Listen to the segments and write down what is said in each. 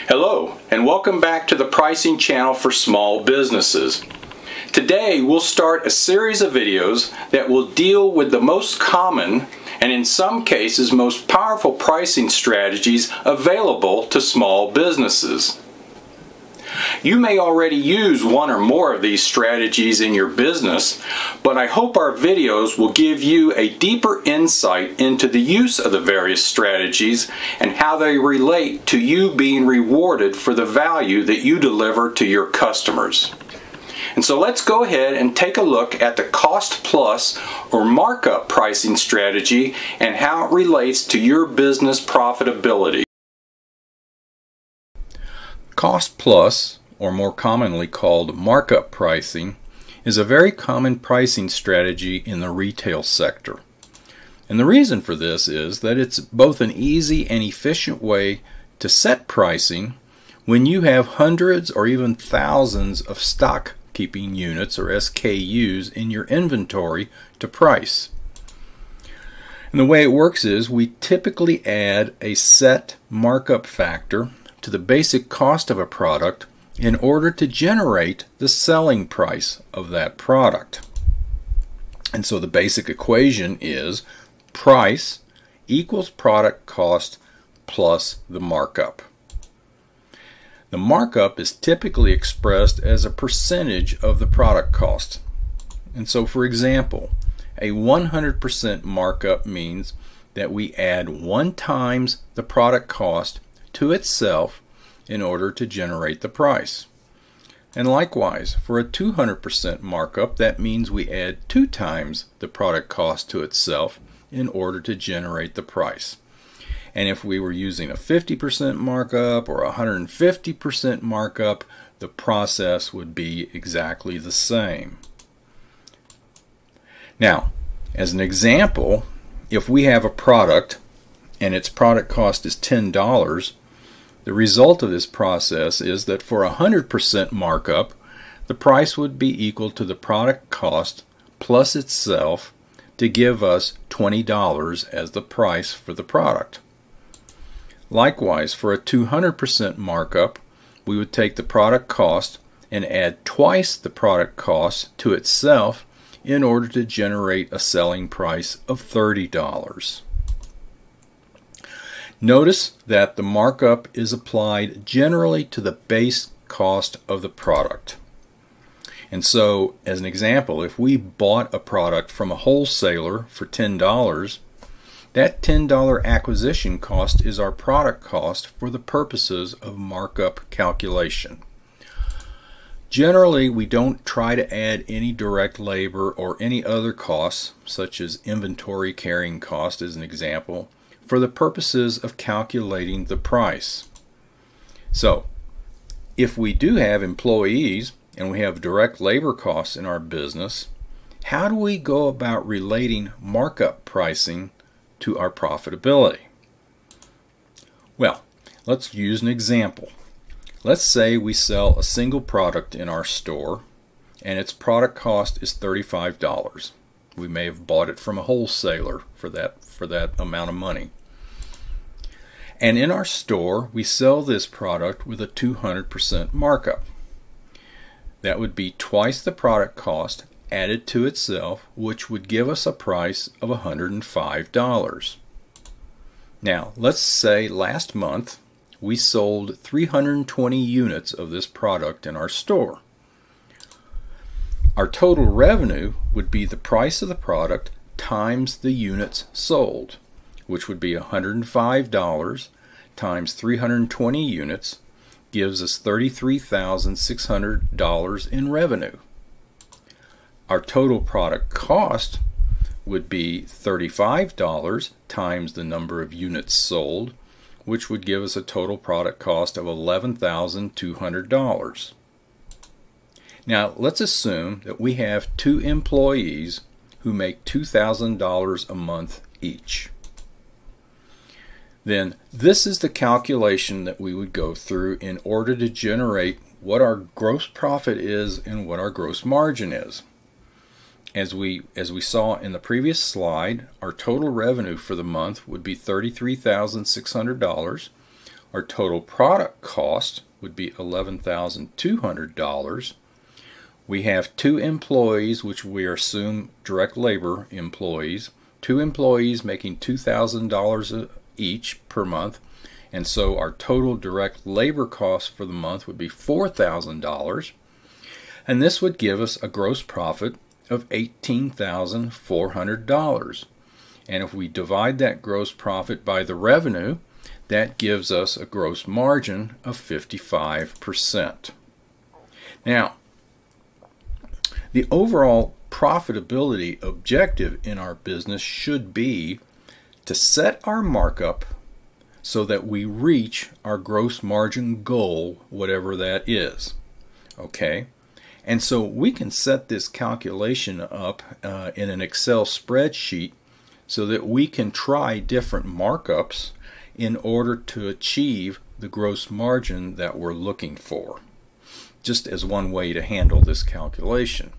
Hello, and welcome back to the pricing channel for small businesses. Today we'll start a series of videos that will deal with the most common and in some cases most powerful pricing strategies available to small businesses. You may already use one or more of these strategies in your business, but I hope our videos will give you a deeper insight into the use of the various strategies and how they relate to you being rewarded for the value that you deliver to your customers. And so let's go ahead and take a look at the cost plus or markup pricing strategy and how it relates to your business profitability. Cost plus, or more commonly called markup pricing, is a very common pricing strategy in the retail sector. And the reason for this is that it's both an easy and efficient way to set pricing when you have hundreds or even thousands of stock keeping units or SKUs in your inventory to price. And the way it works is we typically add a set markup factor to the basic cost of a product in order to generate the selling price of that product. And so the basic equation is price equals product cost plus the markup. The markup is typically expressed as a percentage of the product cost. And so for example, a 100% markup means that we add 1 times the product cost to itself in order to generate the price. And likewise, for a 200% markup, that means we add 2 times the product cost to itself in order to generate the price. And if we were using a 50% markup or a 150% markup, the process would be exactly the same. Now, as an example, if we have a product and its product cost is $10, the result of this process is that for a 100% markup, the price would be equal to the product cost plus itself to give us $20 as the price for the product. Likewise, for a 200% markup, we would take the product cost and add twice the product cost to itself in order to generate a selling price of $30. Notice that the markup is applied generally to the base cost of the product. And so, as an example, if we bought a product from a wholesaler for $10, that $10 acquisition cost is our product cost for the purposes of markup calculation. Generally, we don't try to add any direct labor or any other costs, such as inventory carrying cost as an example, for the purposes of calculating the price. So, if we do have employees and we have direct labor costs in our business, how do we go about relating markup pricing to our profitability? Well, let's use an example. Let's say we sell a single product in our store and its product cost is $35. We may have bought it from a wholesaler for that amount of money. And in our store, we sell this product with a 200% markup. That would be twice the product cost added to itself, which would give us a price of $105. Now, let's say last month we sold 320 units of this product in our store. Our total revenue would be the price of the product times the units sold, which would be $105 times 320 units gives us $33,600 in revenue. Our total product cost would be $35 times the number of units sold, which would give us a total product cost of $11,200. Now, let's assume that we have 2 employees who make $2,000 a month each. Then this is the calculation that we would go through in order to generate what our gross profit is and what our gross margin is. As we saw in the previous slide, our total revenue for the month would be $33,600, Our total product cost would be $11,200. We have 2 employees, which we assume direct labor employees, 2 employees making $2,000 each per month, and so our total direct labor cost for the month would be $4,000, and this would give us a gross profit of $18,400. And if we divide that gross profit by the revenue, that gives us a gross margin of 55%. Now, the overall profitability objective in our business should be to set our markup so that we reach our gross margin goal, whatever that is. Okay? And so we can set this calculation up in an Excel spreadsheet so that we can try different markups in order to achieve the gross margin that we're looking for, just as one way to handle this calculation.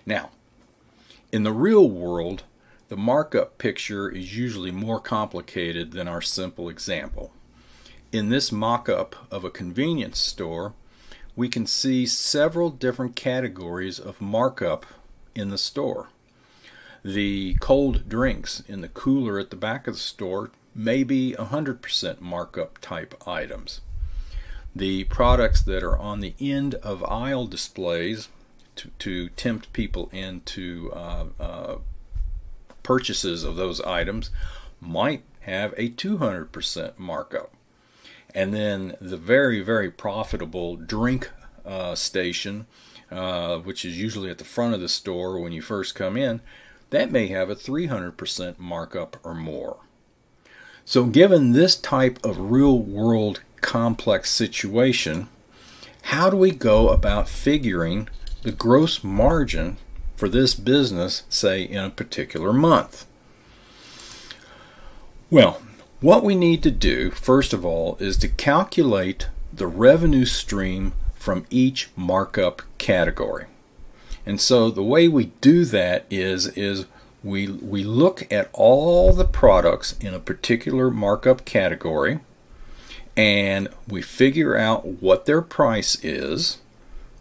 Now, in the real world, the markup picture is usually more complicated than our simple example. In this mock-up of a convenience store, we can see several different categories of markup in the store. The cold drinks in the cooler at the back of the store may be 100% markup type items. The products that are on the end of aisle displays to tempt people into purchases of those items might have a 200% markup. And then the very, very profitable drink station, which is usually at the front of the store when you first come in, that may have a 300% markup or more. So given this type of real-world complex situation, how do we go about figuring the gross margin for this business, say, in a particular month? Well, what we need to do, first of all, is to calculate the revenue stream from each markup category. And so the way we do that is we look at all the products in a particular markup category, and we figure out what their price is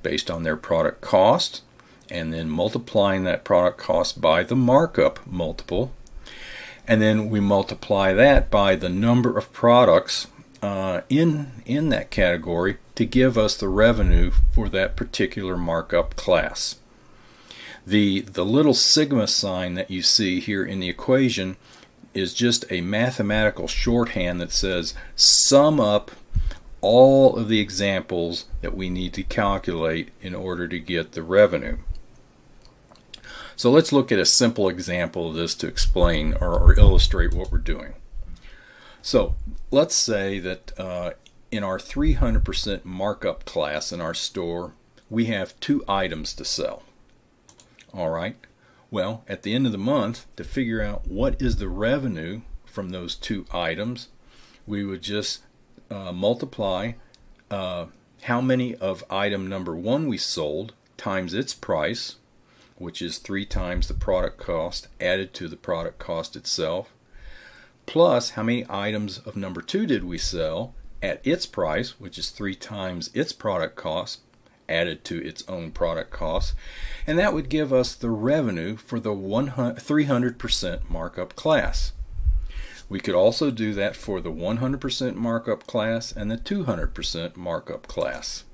based on their product cost, and then multiplying that product cost by the markup multiple, and then we multiply that by the number of products in that category to give us the revenue for that particular markup class. The little sigma sign that you see here in the equation is just a mathematical shorthand that says sum up all of the examples that we need to calculate in order to get the revenue. So let's look at a simple example of this to explain or illustrate what we're doing. So let's say that in our 300% markup class in our store, we have 2 items to sell. All right. Well, at the end of the month, to figure out what is the revenue from those 2 items, we would just multiply how many of item number 1 we sold times its price, which is 3 times the product cost added to the product cost itself, plus how many items of number 2 did we sell at its price, which is 3 times its product cost added to its own product cost, and that would give us the revenue for the 300% markup class. We could also do that for the 100% markup class and the 200% markup class.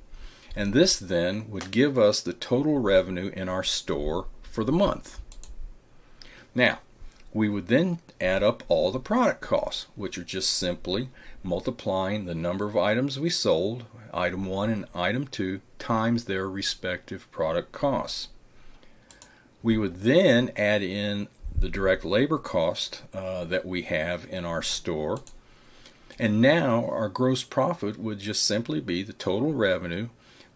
And this then would give us the total revenue in our store for the month. Now, we would then add up all the product costs, which are just simply multiplying the number of items we sold, item 1 and item 2, times their respective product costs. We would then add in the direct labor cost that we have in our store, and now our gross profit would just simply be the total revenue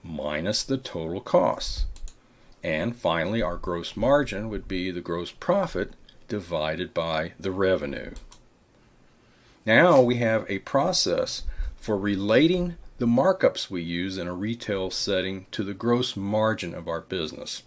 minus the total costs. And finally, our gross margin would be the gross profit divided by the revenue. Now we have a process for relating the markups we use in a retail setting to the gross margin of our business.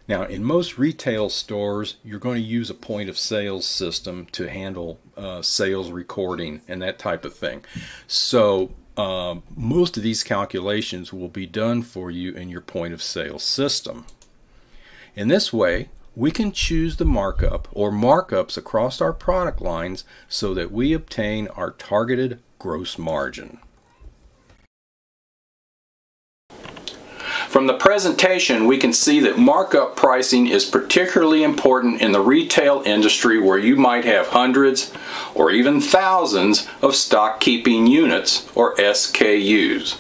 Now, in most retail stores, you're going to use a point of sales system to handle sales recording and that type of thing. So most of these calculations will be done for you in your point of sale system. In this way, we can choose the markup or markups across our product lines so that we obtain our targeted gross margin. From the presentation, we can see that markup pricing is particularly important in the retail industry where you might have hundreds or even thousands of stock keeping units or SKUs.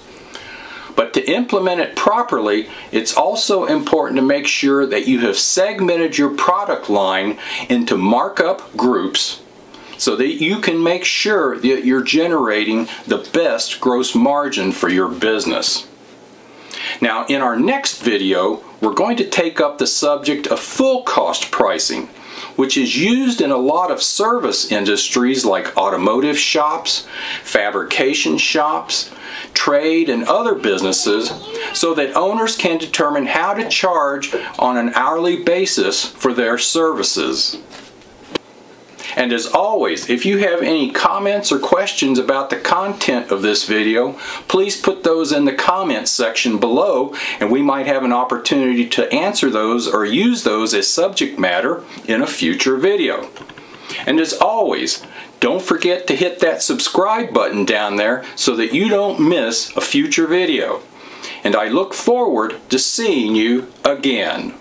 But to implement it properly, it's also important to make sure that you have segmented your product line into markup groups so that you can make sure that you're generating the best gross margin for your business. Now, in our next video, we're going to take up the subject of full cost pricing, which is used in a lot of service industries like automotive shops, fabrication shops, trade, and other businesses, so that owners can determine how to charge on an hourly basis for their services. And as always, if you have any comments or questions about the content of this video, please put those in the comments section below, and we might have an opportunity to answer those or use those as subject matter in a future video. And as always, don't forget to hit that subscribe button down there so that you don't miss a future video. And I look forward to seeing you again.